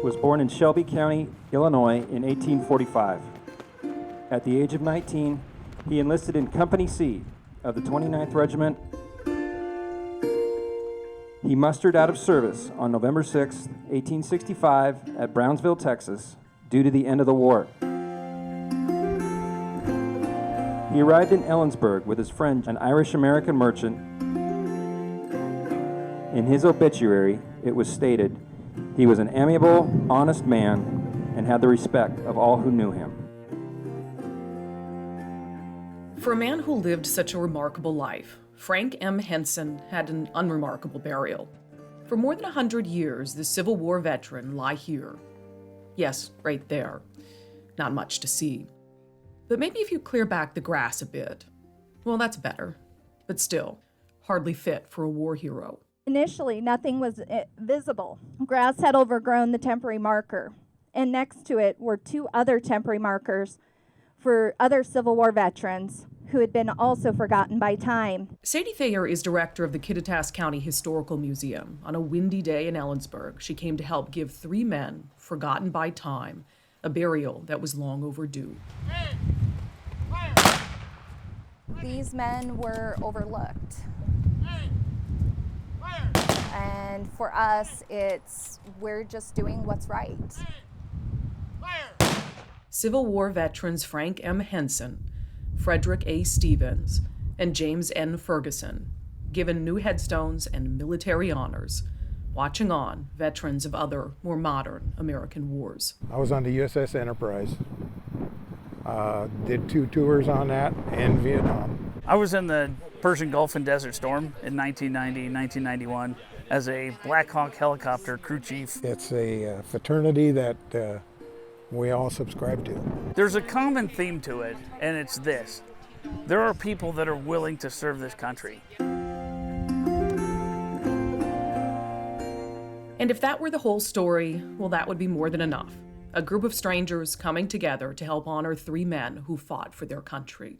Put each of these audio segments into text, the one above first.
was born in Shelby County, Illinois in 1845. At the age of 19, he enlisted in Company C of the 29th Regiment. He mustered out of service on November 6, 1865 at Brownsville, Texas, due to the end of the war. He arrived in Ellensburg with his friend, an Irish-American merchant. In his obituary, it was stated, he was an amiable, honest man and had the respect of all who knew him. For a man who lived such a remarkable life, Frank M. Henson had an unremarkable burial. For more than 100 years, the Civil War veteran lie here. Yes, right there. Not much to see. But maybe if you clear back the grass a bit, well, that's better. But still, hardly fit for a war hero. Initially, nothing was visible. Grass had overgrown the temporary marker, and next to it were two other temporary markers for other Civil War veterans who had been also forgotten by time. Sadie Thayer is director of the Kittitas County Historical Museum. On a windy day in Ellensburg, she came to help give three men, forgotten by time, a burial that was long overdue. These men were overlooked. And for us, we're just doing what's right. Civil War veterans Frank M. Henson, Frederick A. Stevens, and James N. Ferguson, given new headstones and military honors, watching on veterans of other, more modern American wars. I was on the USS Enterprise. Did 2 tours on that in Vietnam. I was in the Persian Gulf and Desert Storm in 1990, 1991 as a Black Hawk helicopter crew chief. It's a fraternity that we all subscribe to. There's a common theme to it, and it's this. There are people that are willing to serve this country. And if that were the whole story, well, that would be more than enough. A group of strangers coming together to help honor three men who fought for their country.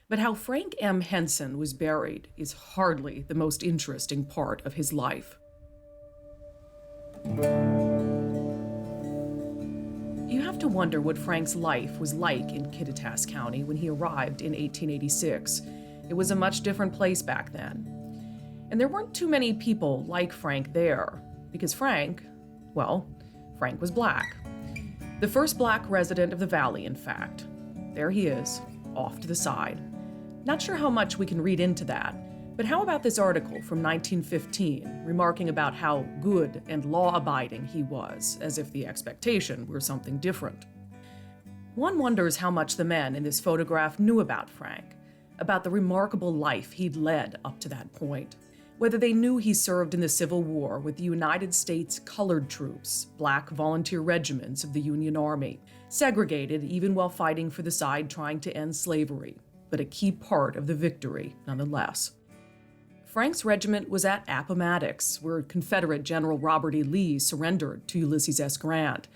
But how Frank M. Henson was buried is hardly the most interesting part of his life. You have to wonder what Frank's life was like in Kittitas County when he arrived in 1886. It was a much different place back then. And there weren't too many people like Frank there, because Frank was black. The first black resident of the valley, in fact. There he is, off to the side. Not sure how much we can read into that, but how about this article from 1915, remarking about how good and law-abiding he was, as if the expectation were something different. One wonders how much the men in this photograph knew about Frank, about the remarkable life he'd led up to that point. Whether they knew he served in the Civil War with the United States Colored Troops, black volunteer regiments of the Union Army, segregated even while fighting for the side trying to end slavery, but a key part of the victory nonetheless. Frank's regiment was at Appomattox, where Confederate General Robert E. Lee surrendered to Ulysses S. Grant.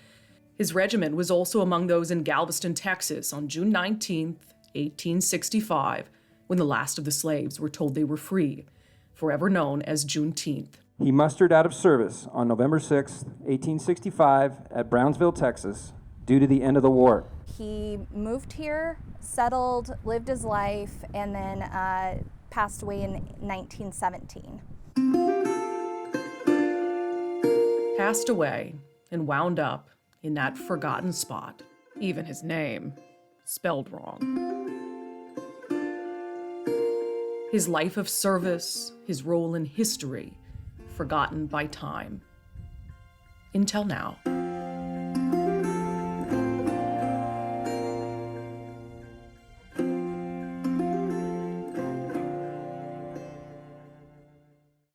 His regiment was also among those in Galveston, Texas on June 19, 1865, when the last of the slaves were told they were free, forever known as Juneteenth. He mustered out of service on November 6, 1865 at Brownsville, Texas, due to the end of the war. He moved here, settled, lived his life, and then passed away in 1917. Passed away and wound up in that forgotten spot, even his name spelled wrong. His life of service, his role in history, forgotten by time. Until now.